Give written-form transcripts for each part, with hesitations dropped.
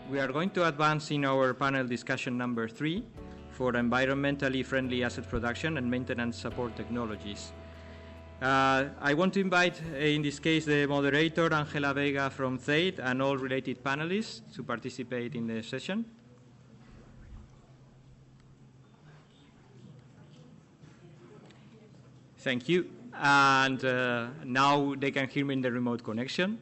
We are going to advance in our panel discussion number 3 for environmentally friendly asset production and maintenance support technologies. I want to invite, in this case, the moderator, Ángela Vega from THEID, and all related panelists to participate in the session. Thank you. And now they can hear me in the remote connection.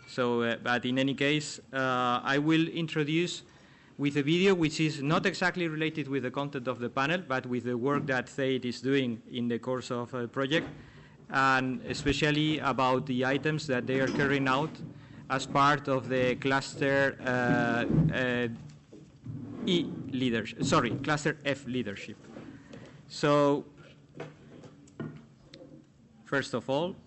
So, but in any case, I will introduce with a video which is not exactly related with the content of the panel, but with the work that THEID is doing in the course of a project, and especially about the items that they are carrying out as part of the cluster cluster F leadership. So, first of all,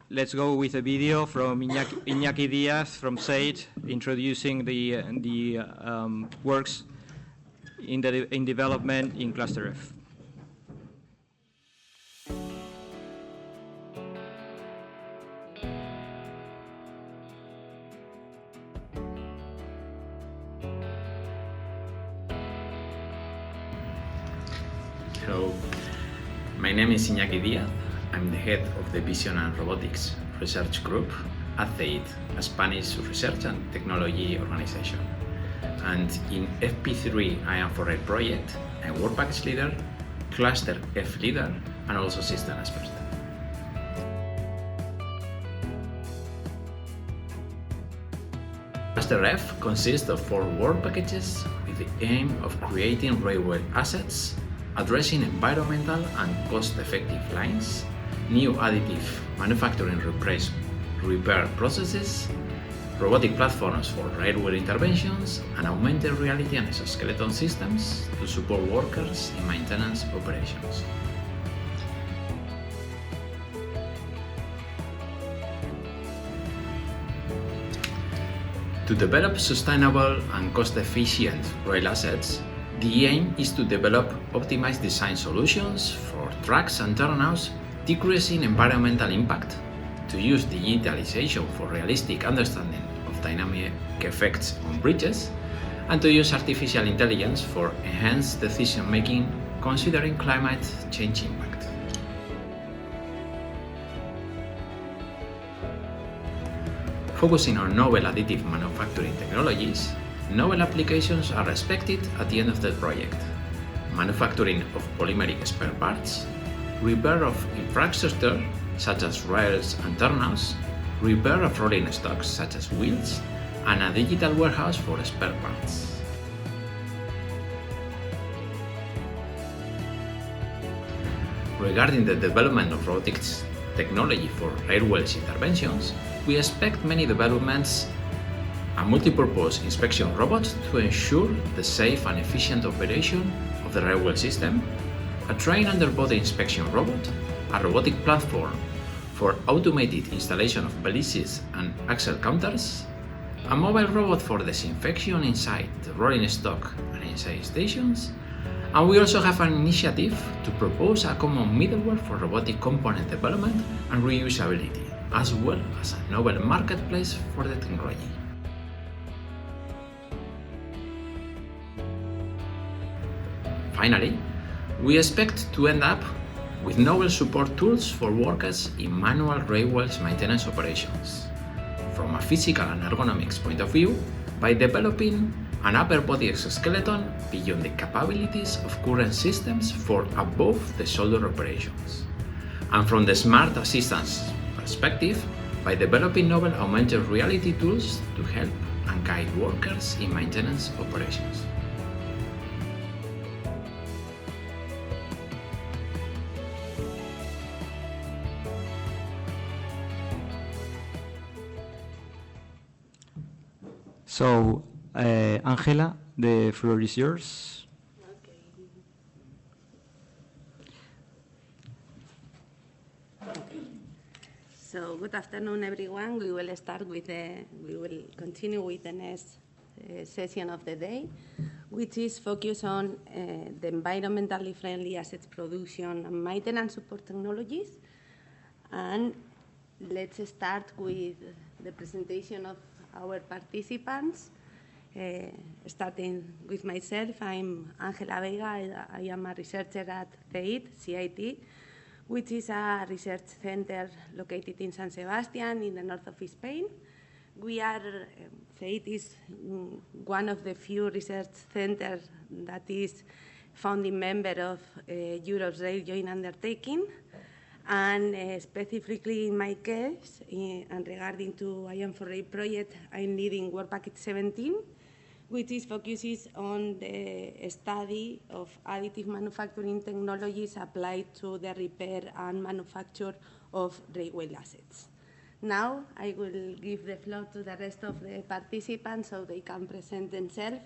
let's go with a video from Iñaki Diaz from THEID introducing the works in development in Cluster F. Hello, my name is Iñaki Diaz. I'm the head of the Vision and Robotics Research Group at THEID, a Spanish research and technology organization. And in FP3-IAM4Rail project, I'm work package leader, cluster F leader, and also system expert. Cluster F consists of 4 work packages with the aim of creating railway assets, addressing environmental and cost-effective lines, new additive manufacturing repair processes, robotic platforms for railway interventions, and augmented reality and exoskeleton systems to support workers in maintenance operations. To develop sustainable and cost-efficient rail assets, the aim is to develop optimized design solutions for tracks and turnouts, decreasing environmental impact, to use digitalization for realistic understanding of dynamic effects on bridges, and to use artificial intelligence for enhanced decision-making considering climate change impact. Focusing on novel additive manufacturing technologies, novel applications are expected at the end of the project. Manufacturing of polymeric spare parts, repair of infrastructure such as rails and turnouts, repair of rolling stocks such as wheels, and a digital warehouse for spare parts. Regarding the development of robotics technology for railways interventions, we expect many developments: a multipurpose inspection robot to ensure the safe and efficient operation of the railway system, a train underbody inspection robot, a robotic platform for automated installation of balises and axle counters, a mobile robot for disinfection inside the rolling stock and inside stations, and we also have an initiative to propose a common middleware for robotic component development and reusability, as well as a novel marketplace for the technology. Finally, we expect to end up with novel support tools for workers in manual railways maintenance operations, from a physical and ergonomics point of view, by developing an upper body exoskeleton beyond the capabilities of current systems for above-the-shoulder operations, and from the smart assistance perspective, by developing novel augmented reality tools to help and guide workers in maintenance operations. So, Ángela, the floor is yours. Okay. So, good afternoon, everyone. We will continue with the next session of the day, which is focused on the environmentally friendly assets production and maintenance support technologies. And let's start with the presentation of our participants. Starting with myself, I'm Ángela Veiga. I am a researcher at CIT, which is a research center located in San Sebastian in the north of Spain. CIT is one of the few research centers that is founding member of Europe's Rail Joint Undertaking. And specifically in my case, and regarding to IAM4Rail project, I'm leading Work Package 17, which focuses on the study of additive manufacturing technologies applied to the repair and manufacture of railway assets. Now, I will give the floor to the rest of the participants so they can present themselves.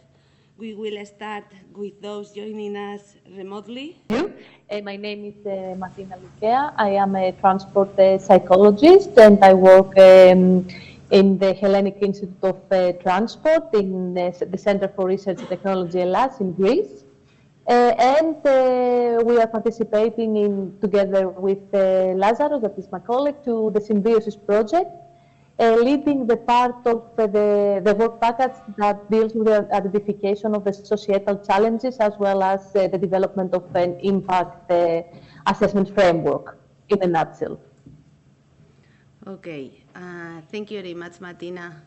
We will start with those joining us remotely. My name is Martina Luquea. I am a transport psychologist, and I work in the Hellenic Institute of Transport in the Center for Research and Technology Hellas in Greece. And we are participating together with Lazaros, that is my colleague, to the Symbiosis project, leading the part of the work package that deals with the identification of the societal challenges as well as the development of an impact assessment framework in a nutshell. Okay, thank you very much, Martina.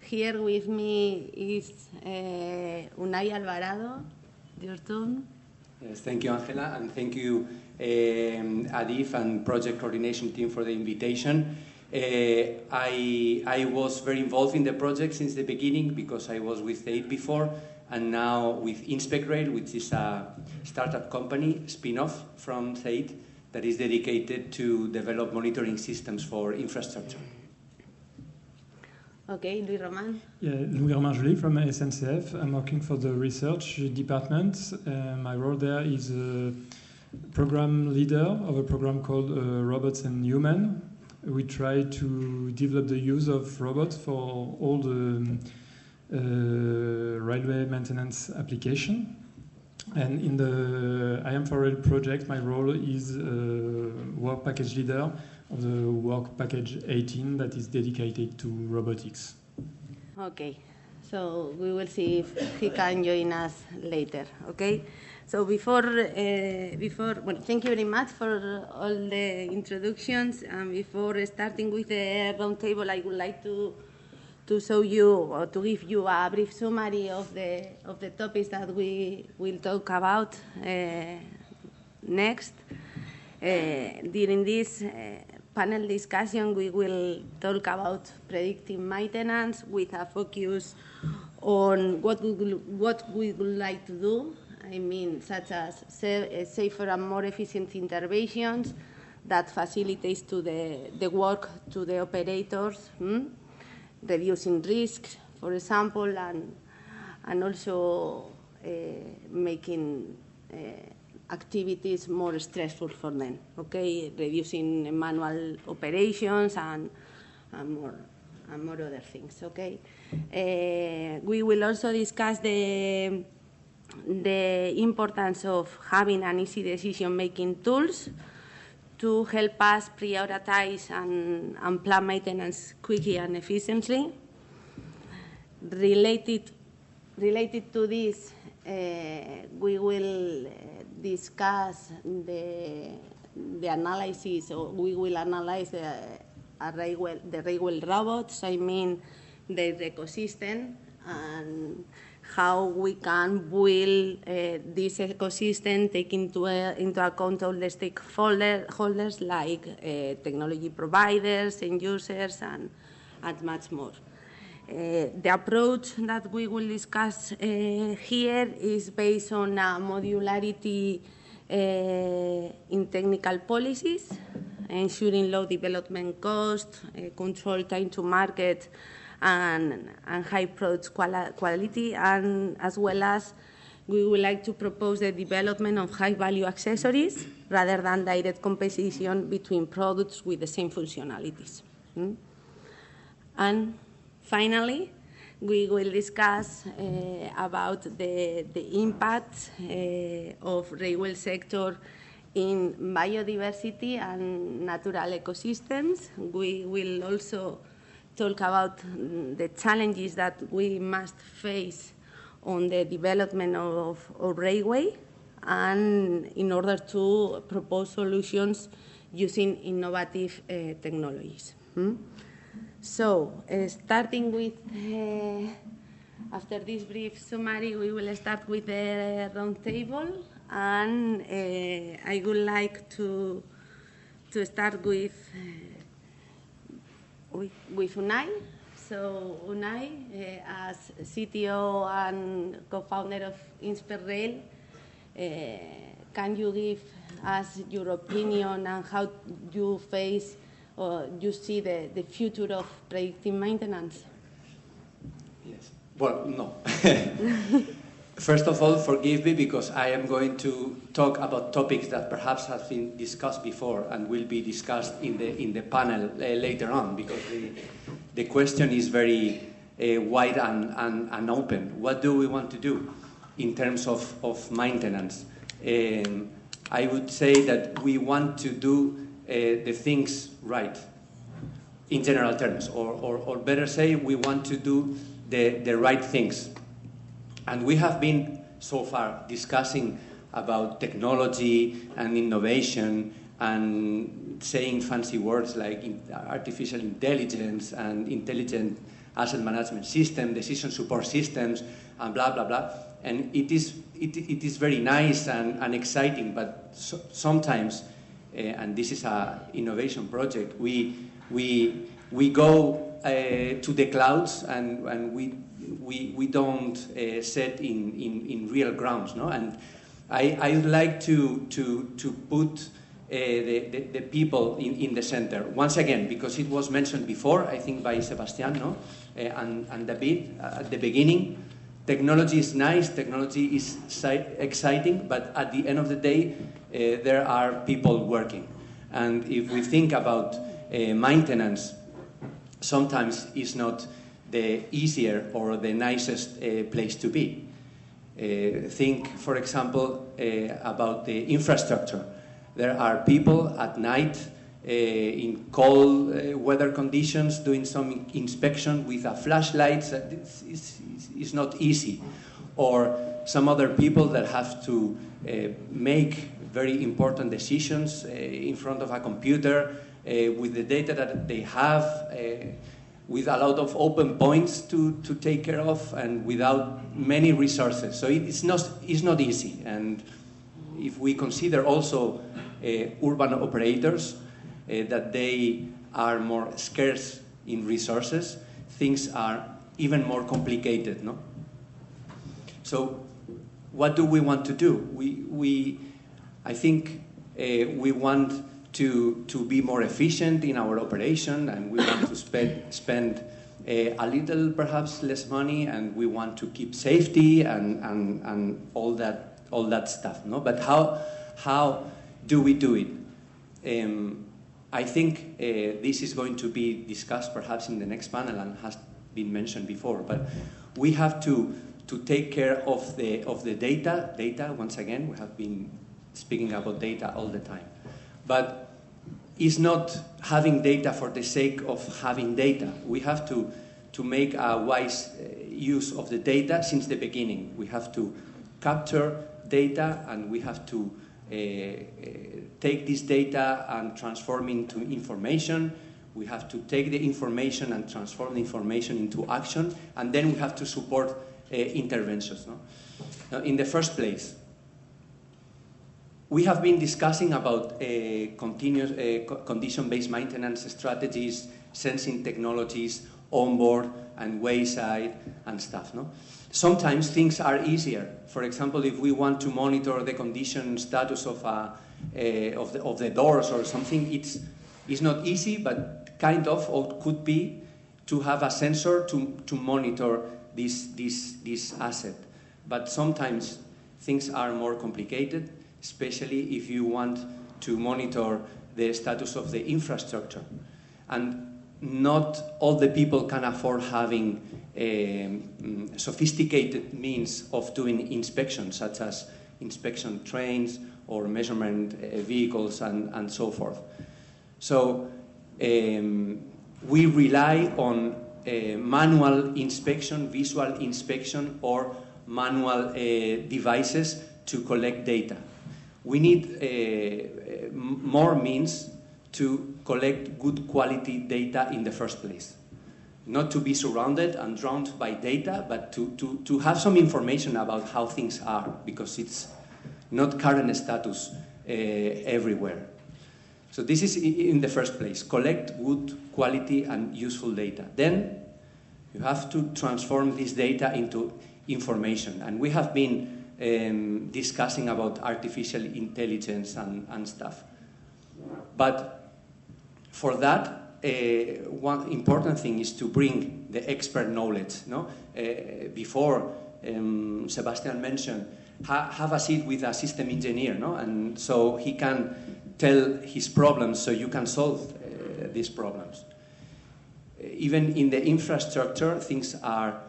Here with me is Unai Alvarado. Your turn. Yes, thank you, Ángela, and thank you, ADIF and Project Coordination Team for the invitation. I was very involved in the project since the beginning because I was with CEIT before, and now with InspectRail, which is a startup company spin-off from CEIT that is dedicated to develop monitoring systems for infrastructure. Okay, Louis Roman. Yeah, Louis Roman Joly from SNCF. I'm working for the research department. My role there is a program leader of a program called Robots and Human. We try to develop the use of robots for all the railway maintenance application. And in the IAM4Rail project, my role is work package leader of the work package 18 that is dedicated to robotics. Okay, so we will see if he can join us later, okay? So well, thank you very much for all the introductions. And before starting with the roundtable, I would like to show you or to give you a brief summary of the topics that we will talk about next. During this panel discussion, we will talk about predictive maintenance with a focus on what we would like to do. I mean, such as safer and more efficient interventions that facilitates to the work to the operators, reducing risks, for example, and also making activities more stressful for them, okay? Reducing manual operations and more other things, okay? We will also discuss the importance of having an easy decision-making tools to help us prioritize and plan maintenance quickly and efficiently. Related to this, we will discuss the analysis, or we will analyze the railway robots, I mean the ecosystem, and how we can build this ecosystem, taking into account all the stakeholders like technology providers, end users, and much more. The approach that we will discuss here is based on a modularity in technical policies, ensuring low development cost, control time to market, and high product quality, and as well as we would like to propose the development of high-value accessories rather than direct competition between products with the same functionalities. And finally, we will discuss about the impact of railway sector in biodiversity and natural ecosystems. We will also talk about the challenges that we must face on the development of railway, and in order to propose solutions using innovative technologies. So, starting with, after this brief summary, we will start with the roundtable, and I would like to start with Unai. So Unai, as CTO and co-founder of FP3-IAM4Rail, can you give us your opinion on how you face or you see the future of predictive maintenance? Yes. Well, no. First of all, forgive me because I am going to talk about topics that perhaps have been discussed before and will be discussed in the panel later on, because the question is very wide and open. What do we want to do in terms of maintenance? I would say that we want to do the things right, in general terms, or better say, we want to do the right things. And we have been so far discussing about technology and innovation and saying fancy words like artificial intelligence and intelligent asset management system, decision support systems, and blah, blah, blah. And it is very nice and exciting, but sometimes, and this is an innovation project, we go to the clouds and we don't set in real grounds, no? And I would like to put the people in the center once again, because it was mentioned before, I think by Sebastian, no, and David at the beginning. Technology is nice, technology is exciting, but at the end of the day, there are people working. And if we think about maintenance, sometimes it's not the easier or the nicest place to be. Think, for example, about the infrastructure. There are people at night in cold weather conditions doing some inspection with a flashlight. It's not easy. Or some other people that have to make very important decisions in front of a computer with the data that they have, with a lot of open points to take care of, and without many resources. So it's not easy. And if we consider also urban operators, that they are more scarce in resources, things are even more complicated, no? So what do we want to do? I think we want to be more efficient in our operation, and we want to spend a little perhaps less money, and we want to keep safety and all that stuff, no? But how do we do it? I think this is going to be discussed perhaps in the next panel and has been mentioned before, but we have to take care of the data. Data, once again, we have been speaking about data all the time. But it's not having data for the sake of having data. We have to make a wise use of the data since the beginning. We have to capture data, and we have to take this data and transform into information. We have to take the information and transform the information into action, and then we have to support interventions. No? Now, in the first place, we have been discussing about continuous condition-based maintenance strategies, sensing technologies, onboard and wayside and stuff. No? Sometimes things are easier. For example, if we want to monitor the condition status of the doors or something, it's not easy, but kind of, or could be, to have a sensor to monitor this asset. But sometimes things are more complicated, especially if you want to monitor the status of the infrastructure. And not all the people can afford having sophisticated means of doing inspections, such as inspection trains or measurement vehicles and so forth. So we rely on manual inspection, visual inspection, or manual devices to collect data. We need more means to collect good quality data in the first place. Not to be surrounded and drowned by data, but to have some information about how things are, because it's not current status everywhere. So this is in the first place, collect good quality and useful data. Then you have to transform this data into information. And we have been discussing about artificial intelligence and stuff. But for that, one important thing is to bring the expert knowledge. No? Before, Sebastian mentioned, have a seat with a system engineer, no? And so he can tell his problems so you can solve these problems. Even in the infrastructure, things are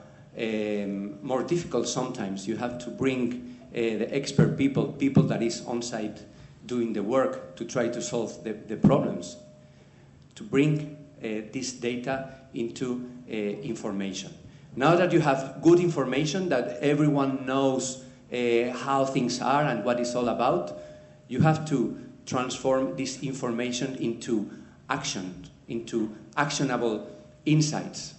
more difficult sometimes. You have to bring the expert people that is on site doing the work to try to solve the problems, to bring this data into information. Now that you have good information, that everyone knows how things are and what it's all about, you have to transform this information into action, into actionable insights.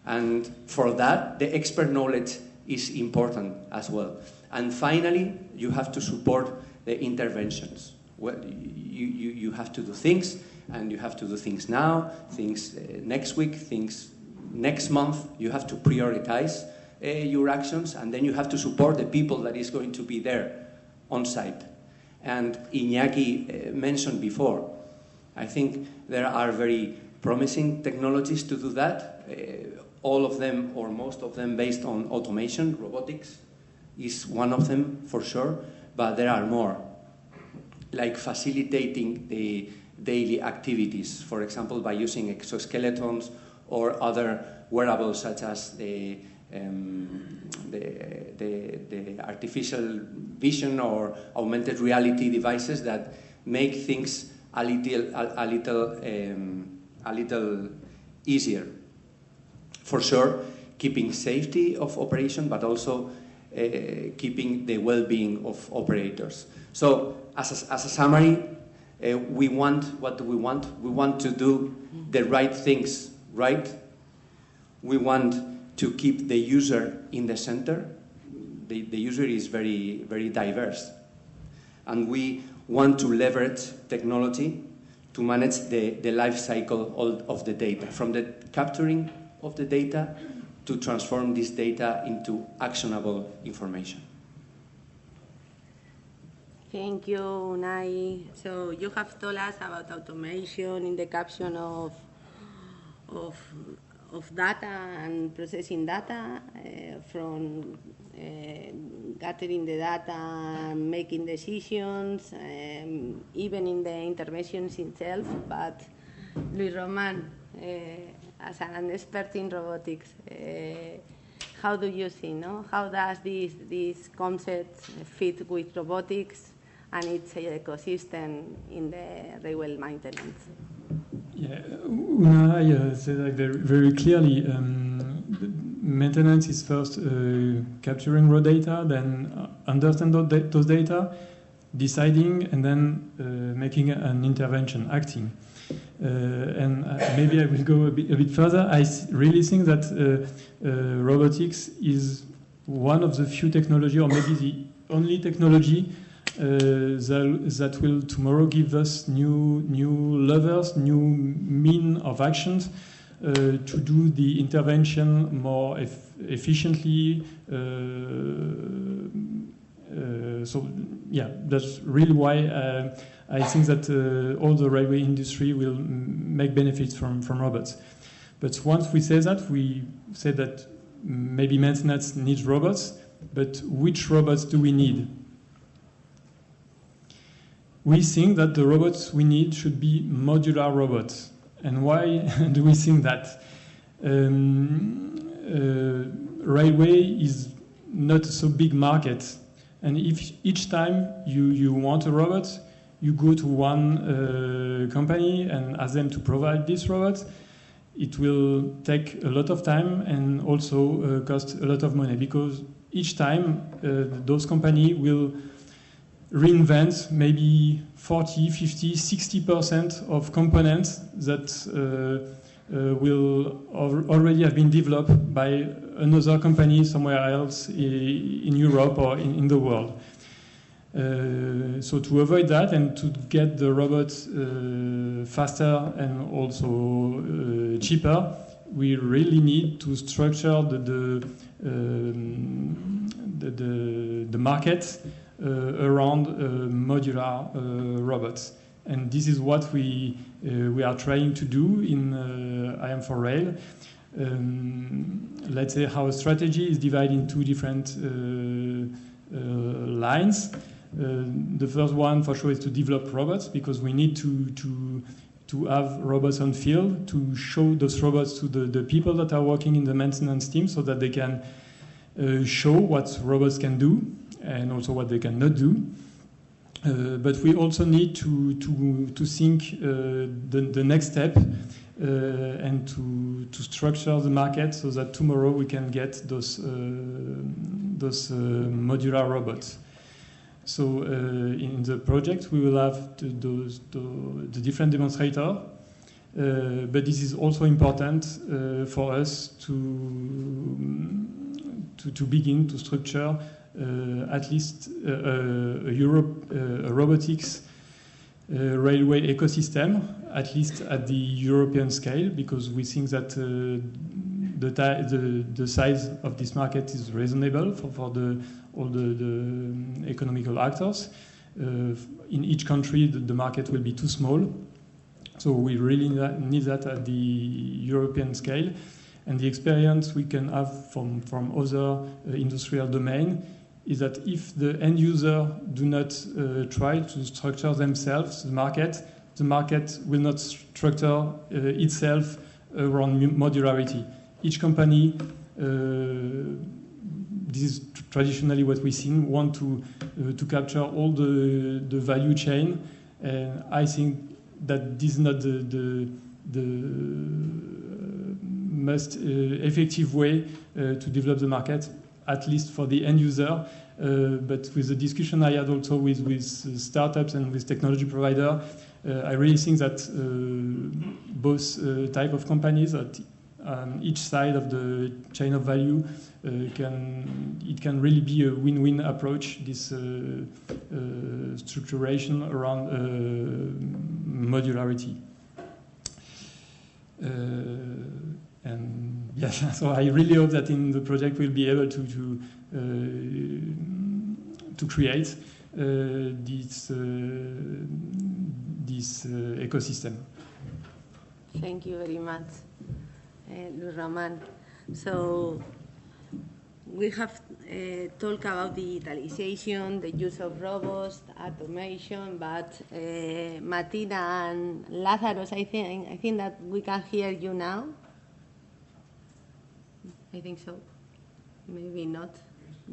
And for that, the expert knowledge is important as well. And finally, you have to support the interventions. Well, you have to do things, and you have to do things now, things next week, things next month. You have to prioritize your actions, and then you have to support the people that is going to be there on site. And Iñaki mentioned before, I think there are very promising technologies to do that. All of them, or most of them, based on automation. Robotics is one of them for sure, but there are more, like facilitating the daily activities, for example, by using exoskeletons or other wearables such as the artificial vision or augmented reality devices that make things a little easier. For sure, keeping safety of operation, but also keeping the well-being of operators. So, as a summary, we want, what do we want? We want to do the right things, right? We want to keep the user in the center. The user is very, very diverse. And we want to leverage technology to manage the life cycle of the data, from the capturing of the data to transform this data into actionable information. Thank you, Unai. So you have told us about automation in the caption of data and processing data, from gathering the data, making decisions, even in the interventions itself. But Luis Roman, as an expert in robotics, how do you see, no? How does this concept fit with robotics and its ecosystem in the railway maintenance? Yeah, Unai said like very clearly, maintenance is first capturing raw data, then understand those data, deciding, and then making an intervention, acting. And maybe I will go a bit further. I really think that robotics is one of the few technology, or maybe the only technology that will tomorrow give us new levers, new mean of actions to do the intervention more efficiently. So yeah, that's really why I think that all the railway industry will make benefits from robots. But once we say that, we say that maybe maintenance needs robots, but which robots do we need? We think that the robots we need should be modular robots. And why do we think that? Railway is not a so big market. And if each time you want a robot, you go to one company and ask them to provide this robot. it will take a lot of time and also cost a lot of money, because each time those companies will reinvent maybe 40, 50, 60% of components that will already have been developed by another company somewhere else in Europe or in the world. So to avoid that and to get the robots faster and also cheaper, we really need to structure the market around modular robots. And this is what we are trying to do in IAM4Rail. Let's say our strategy is divided in two different lines. The first one, for sure, is to develop robots, because we need to have robots on field to show those robots to the people that are working in the maintenance team, so that they can show what robots can do and also what they cannot do. But we also need to think the next step and to structure the market so that tomorrow we can get those modular robots. So in the project we will have the different demonstrators, but this is also important for us to begin to structure at least a robotics railway ecosystem, at least at the European scale, because we think that the size of this market is reasonable for all the economical actors. In each country, the market will be too small, so we really need that at the European scale. And the experience we can have from other industrial domains is that if the end user do not try to structure themselves the market will not structure itself around modularity. Each company, this is traditionally what we've seen, want to capture all the value chain, and I think that this is not the most effective way to develop the market, at least for the end user. But with the discussion I had also with startups and with technology provider, I really think that both type of companies at each side of the chain of value can really be a win-win approach, this structuration around modularity. And yeah, so I really hope that in the project we'll be able to create this ecosystem. Thank you very much, Roman. So we have talked about digitalization, the use of robots, automation, but Martina and Lazarus, I think that we can hear you now. I think so. Maybe not.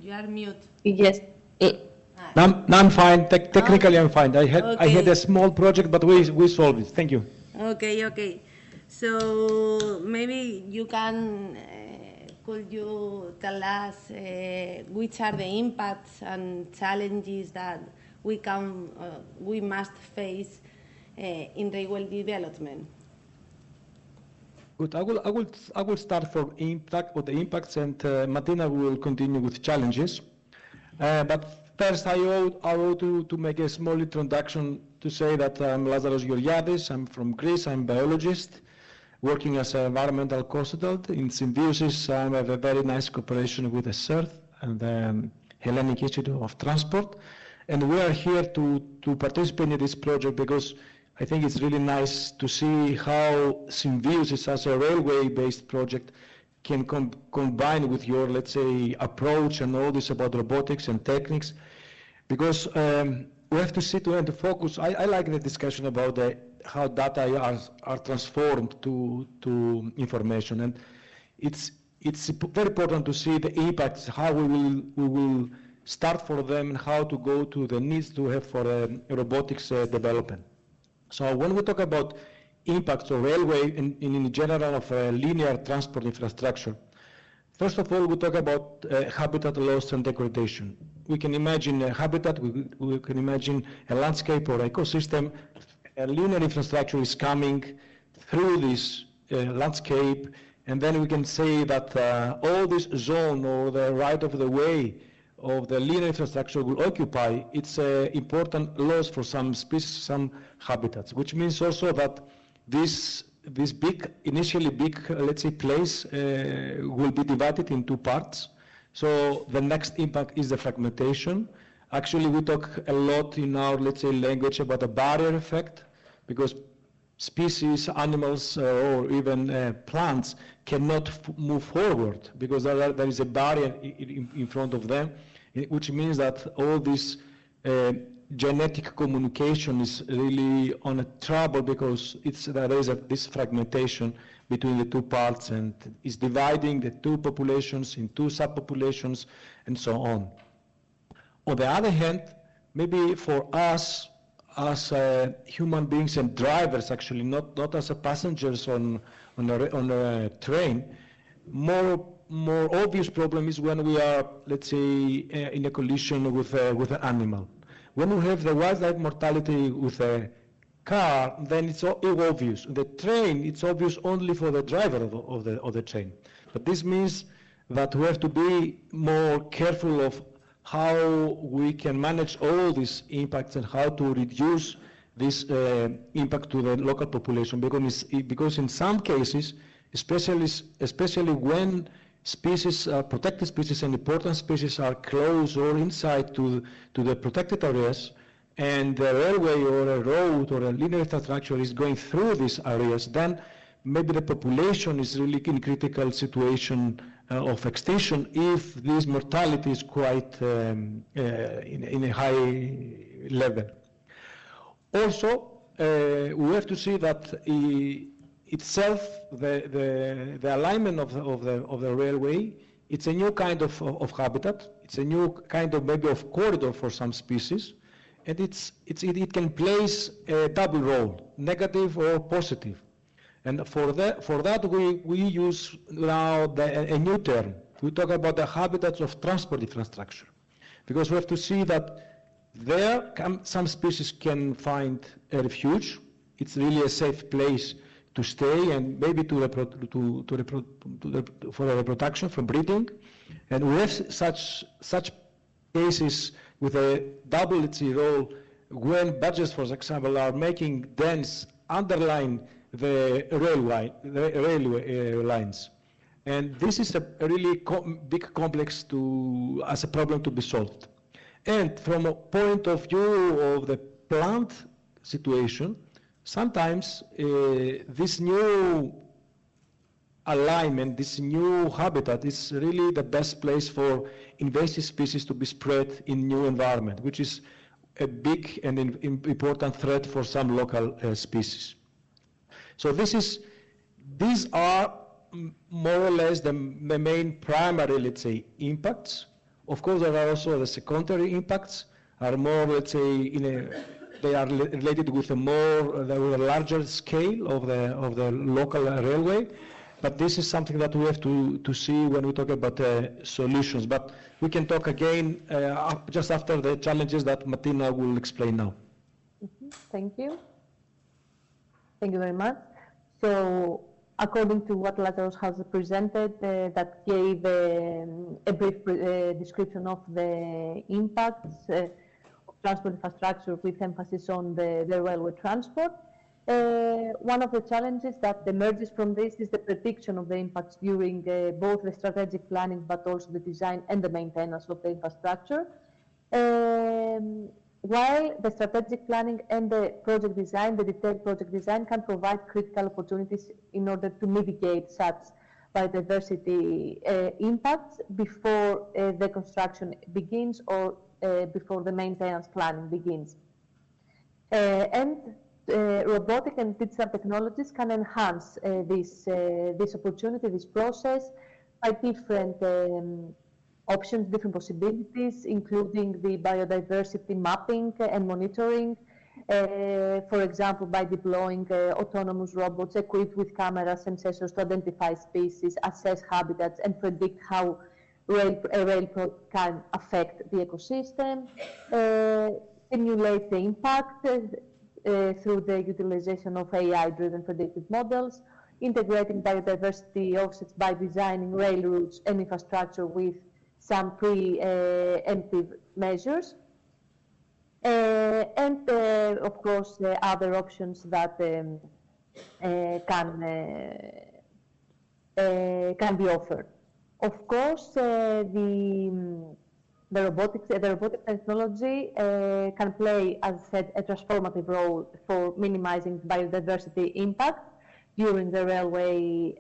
You are mute. Yes. No, I'm fine. Technically, I'm fine. I had a small project, but we solved it. Thank you. Okay. So maybe you can. Could you tell us which are the impacts and challenges that we must face in railway development? Good. I will start from the impacts, and Martina will continue with challenges. But first, I ought to make a small introduction to say that I'm Lazaros Georgiadis. I'm from Greece. I'm a biologist working as an environmental consultant in Symbiosis. I have a very nice cooperation with the CERT and the Hellenic Institute of Transport, and we are here to participate in this project because I think it's really nice to see how Symbiosis as a railway-based project can combine with your, let's say, approach and all this about robotics and techniques, because we have to see and to focus. I like the discussion about how data are transformed to information, and it's very important to see the impacts, how we will start for them and how to go to the needs to have for robotics development. So when we talk about impacts of railway in general of linear transport infrastructure. First of all, we talk about habitat loss and degradation. We can imagine a habitat, we can imagine a landscape or ecosystem. A linear infrastructure is coming through this landscape, and then we can say that all this zone or the right of the way of the linear infrastructure will occupy, it's an important loss for some species, some habitats, which means also that this big, initially big, let's say, place will be divided in two parts. So the next impact is the fragmentation. Actually, we talk a lot in our, let's say, language about the barrier effect, because species, animals, or even plants cannot move forward because there is a barrier in front of them, which means that all this genetic communication is really on a trouble because there is this fragmentation between the two parts and is dividing the two populations in two subpopulations and so on. On the other hand, maybe for us as human beings and drivers, actually, not as passengers on a train, more obvious problem is when we are, let's say, in a collision with an animal. When we have the wildlife mortality with a car, then it's obvious. The train, it's obvious only for the driver of the train. But this means that we have to be more careful of how we can manage all these impacts and how to reduce this impact to the local population, because in some cases, especially when species, protected species and important species are close or inside to the protected areas, and the railway or a road or a linear infrastructure is going through these areas, then maybe the population is really in critical situation of extinction if this mortality is quite in a high level. Also, we have to see that itself, the alignment of the railway, it's a new kind of habitat. It's a new kind of maybe of corridor for some species, and it can place a double role, negative or positive. And for that we use now a new term. We talk about the habitats of transport infrastructure, because we have to see that there some species can find a refuge. It's really a safe place to stay and maybe for a reproduction, for breeding. And we have such cases with a double, let's say, role when badgers, for example, are making dens underlying the railway lines. And this is a really big complex as a problem to be solved. And from a point of view of the plant situation, sometimes this new alignment, this new habitat is really the best place for invasive species to be spread in new environment, which is a big and important threat for some local species. So these are more or less the main primary, let's say, impacts. Of course, there are also the secondary impacts, are more, let's say, they are related with a larger scale of the local railway. But this is something that we have to see when we talk about solutions. But we can talk again just after the challenges that Martina will explain now. Mm-hmm. Thank you. Thank you very much. So, according to what Lazaros has presented, that gave a brief description of the impacts of transport infrastructure with emphasis on the railway transport. One of the challenges that emerges from this is the prediction of the impacts during both the strategic planning but also the design and the maintenance of the infrastructure. While the strategic planning and the project design, the detailed project design, can provide critical opportunities in order to mitigate such biodiversity impacts before the construction begins or before the maintenance planning begins. Robotic and digital technologies can enhance this opportunity, this process, by different options, different possibilities, including the biodiversity mapping and monitoring, For example, by deploying autonomous robots equipped with cameras and sensors to identify species, assess habitats, and predict how a rail can affect the ecosystem, simulate the impact through the utilization of AI-driven predictive models, integrating biodiversity offsets by designing rail routes and infrastructure with some preemptive measures, and of course other options that can be offered. Of course, the robotic technology can play, as I said, a transformative role for minimizing biodiversity impact during the railway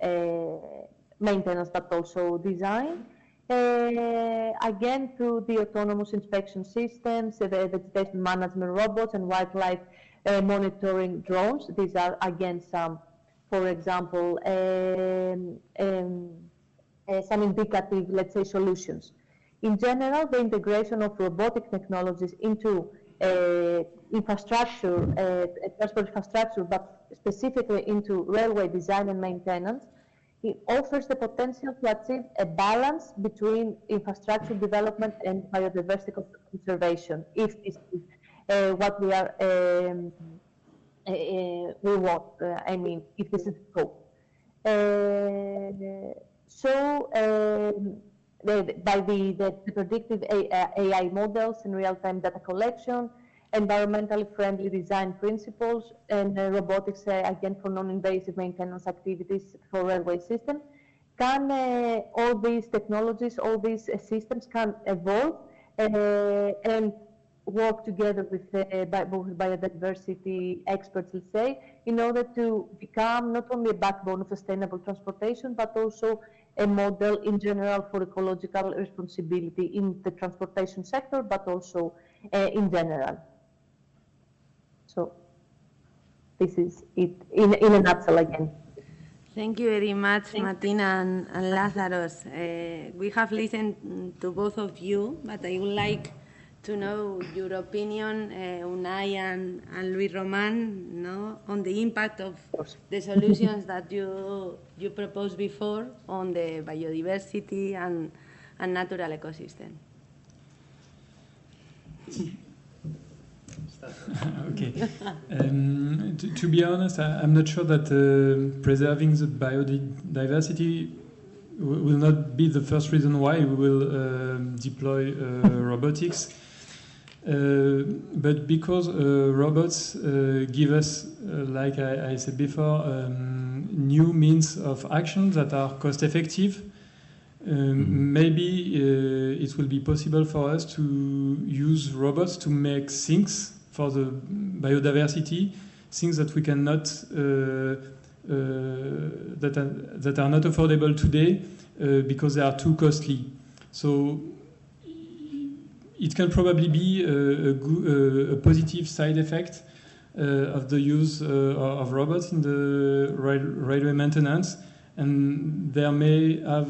maintenance, but also design. Again, through the autonomous inspection systems, the vegetation management robots, and wildlife monitoring drones. These are, again, some, for example, some indicative, let's say, solutions. In general, the integration of robotic technologies into infrastructure, transport infrastructure, but specifically into railway design and maintenance, it offers the potential to achieve a balance between infrastructure development and biodiversity conservation, if this is what we are we want. I mean, if this is the scope. By the predictive AI models and real-time data collection, environmentally friendly design principles, and robotics, again, for non-invasive maintenance activities for railway system, can all these technologies, all these systems can evolve and work together with both biodiversity experts, let's say, in order to become not only a backbone of sustainable transportation, but also a model in general for ecological responsibility in the transportation sector, but also in general. So this is it in a nutshell again. Thank you very much, Martina and Lazaros. We have listened to both of you, but I would like to know your opinion, Unai and Luis Roman, no, on the impact of the solutions that you proposed before on the biodiversity and natural ecosystem. Okay. To be honest, I'm not sure that preserving the biodiversity will not be the first reason why we will deploy robotics. But because robots give us, like I said before, new means of action that are cost-effective, maybe it will be possible for us to use robots to make things for the biodiversity, things that we cannot, that are not affordable today because they are too costly. So it can probably be a positive side effect of the use of robots in the railway maintenance, and there may have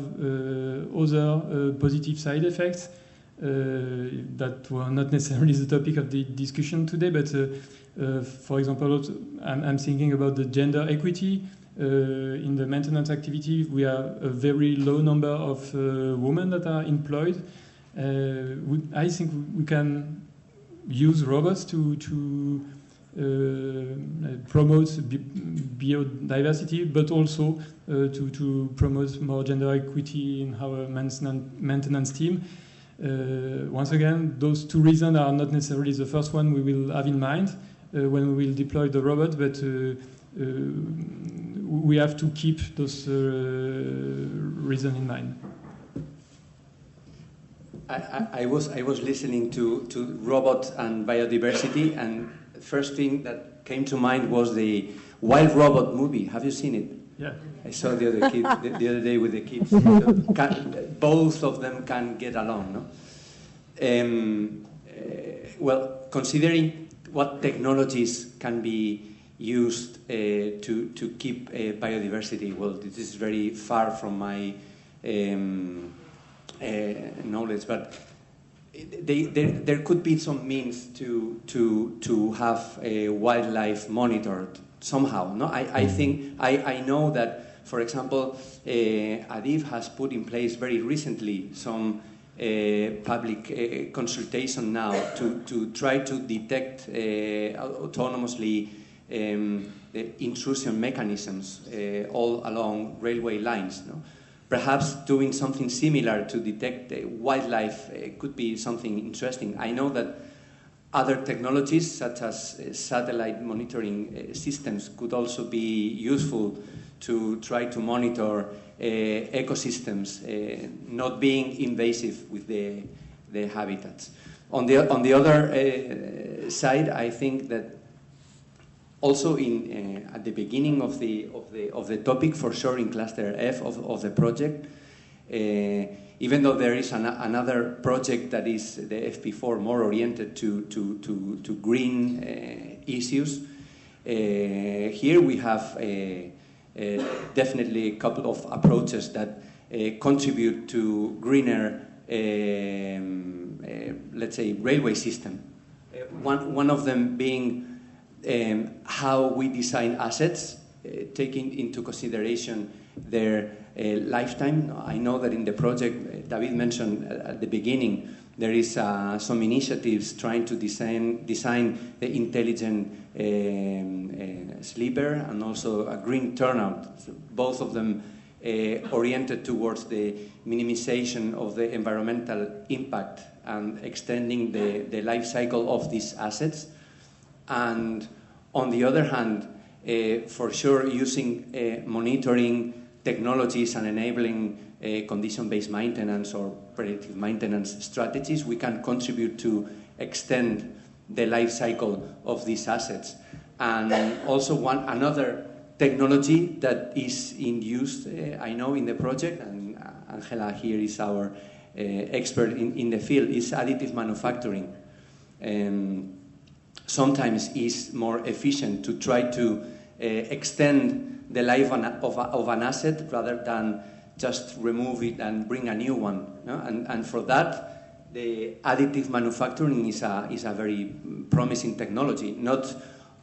other positive side effects that were not necessarily the topic of the discussion today, but for example, I'm thinking about the gender equity. In the maintenance activity, we have a very low number of women that are employed. I think we can use robots to promote biodiversity, but also to promote more gender equity in our maintenance team. Once again, those two reasons are not necessarily the first one we will have in mind when we will deploy the robot, but we have to keep those reasons in mind. I was listening to robots and biodiversity, and the first thing that came to mind was the Wild Robot movie. Have you seen it? Yeah. I saw the other day with the kids. Both of them can get along, no? Well, considering what technologies can be used to keep biodiversity, well, this is very far from my knowledge, but there could be some means to have wildlife monitored somehow. No, I know that, for example, ADIF has put in place very recently some public consultation now to try to detect autonomously intrusion mechanisms all along railway lines. No? Perhaps doing something similar to detect wildlife could be something interesting. I know that other technologies, such as satellite monitoring systems, could also be useful to try to monitor ecosystems not being invasive with the habitats. On the other side, I think that also at the beginning of the topic, for sure in cluster F of the project, even though there is another project that is the FP4 more oriented to green issues, here we have definitely a couple of approaches that contribute to greener, let's say, railway system. One of them being how we design assets, taking into consideration their lifetime. I know that in the project, David mentioned at the beginning, there is some initiatives trying to design the intelligent sleeper and also a green turnout. So both of them oriented towards the minimization of the environmental impact and extending the life cycle of these assets. And on the other hand, for sure, using monitoring technologies and enabling condition-based maintenance or predictive maintenance strategies, we can contribute to extend the life cycle of these assets. And also another technology that is in use, I know, in the project, and Angela here is our expert in the field, is additive manufacturing. Sometimes is more efficient to try to extend the life of an asset rather than just remove it and bring a new one. No? And for that, the additive manufacturing is a very promising technology, not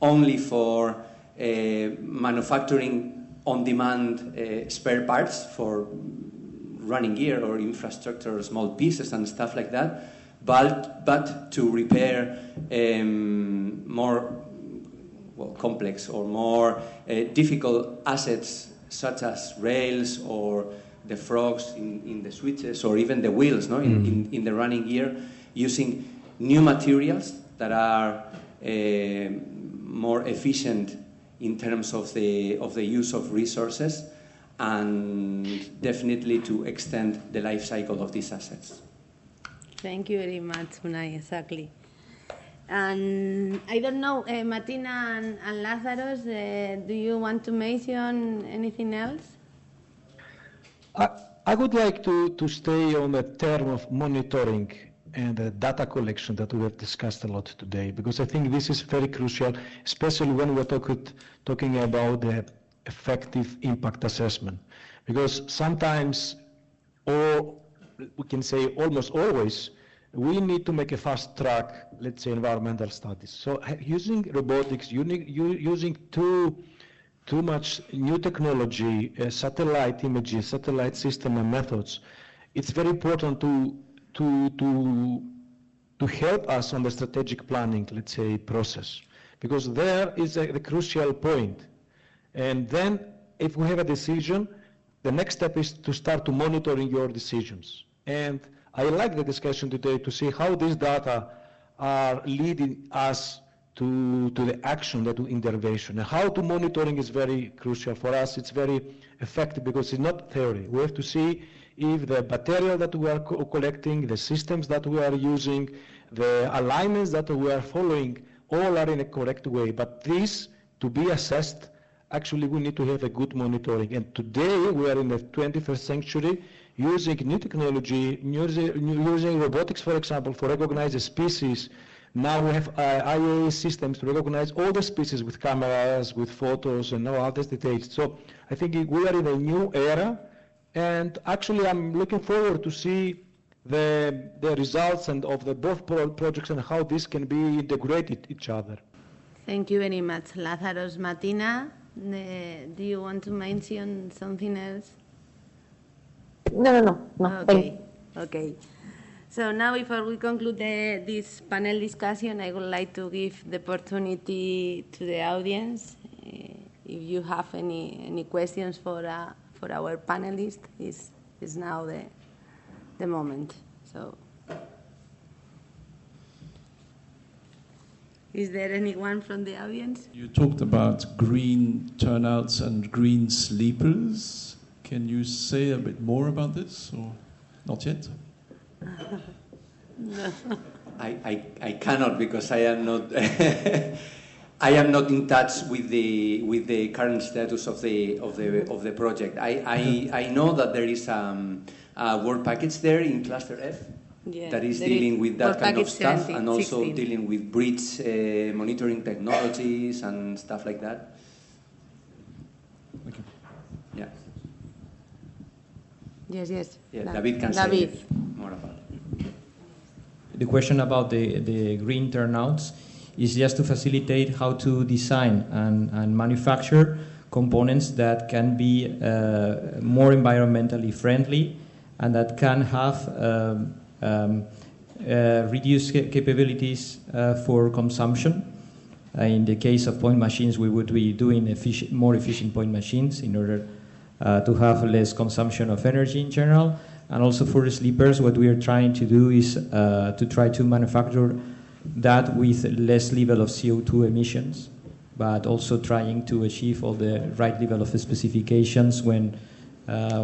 only for manufacturing on-demand spare parts for running gear or infrastructure, small pieces and stuff like that, but to repair more complex or more difficult assets such as rails or the frogs in the switches or even the wheels, no, in the running gear, using new materials that are more efficient in terms of the use of resources and definitely to extend the life cycle of these assets. Thank you very much, Unai, exactly. And I don't know, Martina and Lazarus, do you want to mention anything else? I would like to stay on the term of monitoring and data collection that we have discussed a lot today, because I think this is very crucial, especially when we're talking about the effective impact assessment. Because sometimes, or we can say almost always, we need to make a fast track, let's say, environmental studies. So using robotics, using too much new technology, satellite images, satellite system and methods, it's very important to help us on the strategic planning, let's say, process, because there is the crucial point. And then if we have a decision, the next step is to start to monitoring your decisions. And I like the discussion today to see how these data are leading us to the action, to intervention. And how to monitoring is very crucial for us. It's very effective because it's not theory. We have to see if the material that we are collecting, the systems that we are using, the alignments that we are following, all are in a correct way. But this, to be assessed, actually we need to have a good monitoring. And today we are in the 21st century using new technology, using robotics, for example, for recognize the species. Now we have IA systems to recognize all the species with cameras, with photos, and all other details. So I think we are in a new era, and actually I'm looking forward to see the results and of the both projects and how this can be integrated each other. Thank you very much, Lazaros. Martina, do you want to mention something else? No. Okay. Okay. So now, before we conclude this panel discussion, I would like to give the opportunity to the audience. If you have any questions for our panelists, is now the moment. So, is there anyone from the audience? You talked about green turnouts and green sleepers. Can you say a bit more about this, or not yet? No. I cannot, because I am not I am not in touch with the current status of the project. I know that there is a work package there in cluster F that is dealing with that kind of stuff, and also dealing with bridge monitoring technologies and stuff like that. Thank you. Yeah. Yes. Yeah, David can say more about it. The question about the green turnouts is just to facilitate how to design and manufacture components that can be more environmentally friendly and that can have reduced capabilities for consumption. In the case of point machines, we would be doing more efficient point machines in order to have less consumption of energy in general. And also for the sleepers, what we are trying to do is to try to manufacture that with less level of CO2 emissions, but also trying to achieve all the right level of specifications when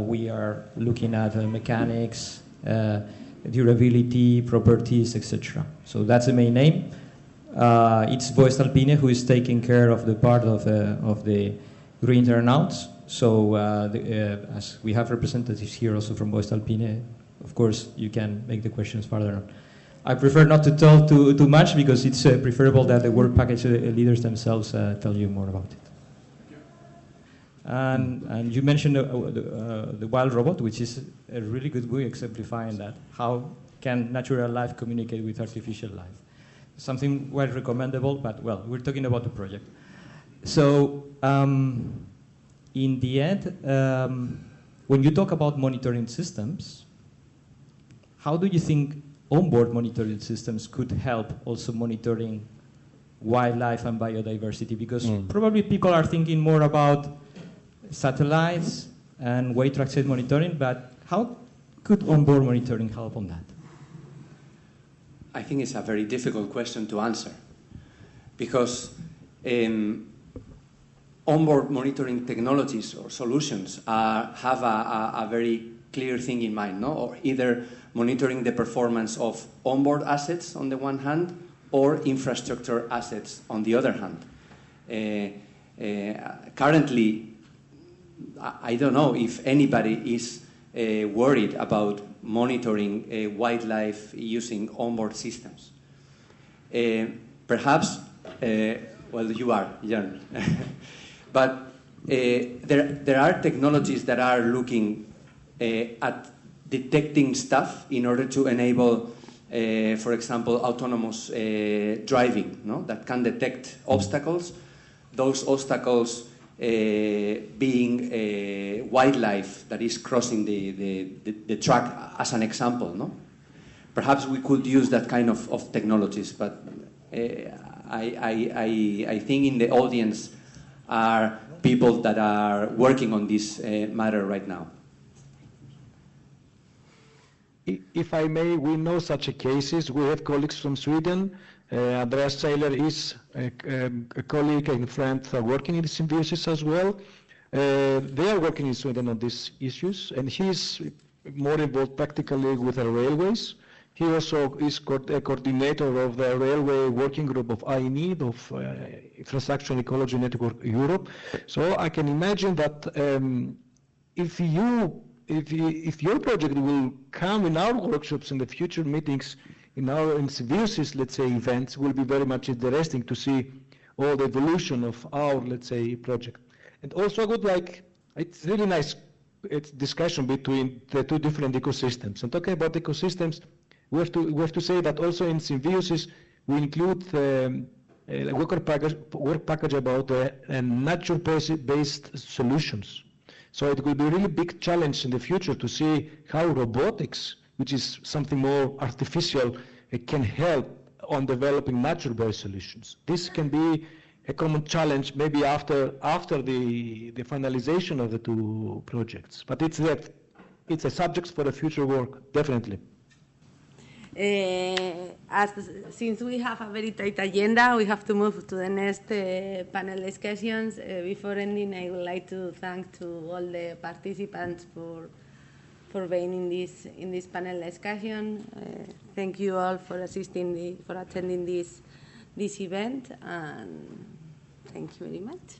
we are looking at mechanics, durability, properties, etc. So that's the main aim. It's voestalpine who is taking care of the part of the green turnouts. So as we have representatives here also from voestalpine, of course you can make the questions further on. I prefer not to tell too much because it's preferable that the work package leaders themselves tell you more about it. And you mentioned the wild robot, which is a really good way of exemplifying that. How can natural life communicate with artificial life? Something well recommendable, but well, we're talking about the project. So in the end, when you talk about monitoring systems, how do you think onboard monitoring systems could help also monitoring wildlife and biodiversity? Because probably people are thinking more about satellites and weight track monitoring, but how could onboard monitoring help on that? I think it's a very difficult question to answer, because onboard monitoring technologies or solutions have a very clear thing in mind, no? Or either monitoring the performance of onboard assets on the one hand, or infrastructure assets on the other hand. Currently, I don't know if anybody is worried about monitoring wildlife using onboard systems. Perhaps, well, you are, Jan. But there are technologies that are looking at detecting stuff in order to enable, for example, autonomous driving, no? That can detect obstacles. Those obstacles being wildlife that is crossing the track, as an example, no? Perhaps we could use that kind of technologies, but I think in the audience are people that are working on this matter right now. If I may, we know such cases. We have colleagues from Sweden. Andreas Seiler is a colleague and friend working in Symbiosis as well. They are working in Sweden on these issues, and he is more involved practically with the railways. He also is a coordinator of the railway working group of INEED, of Infrastructure and Ecology Network Europe. So I can imagine that if your project will come in our workshops in the future meetings, in Symbiosis, let's say, events, will be very much interesting to see all the evolution of our, let's say, project. And also I would like, it's really nice it's discussion between the two different ecosystems. And talking about ecosystems, we have to say that also in symbiosis we include a work package about nature-based solutions. So it will be a really big challenge in the future to see how robotics, which is something more artificial, can help on developing nature-based solutions. This can be a common challenge maybe after the finalization of the two projects. But it's a subject for the future work, definitely. Since we have a very tight agenda, we have to move to the next panel discussions. Before ending, I would like to thank to all the participants for being in this panel discussion. Thank you all for attending this event, and thank you very much.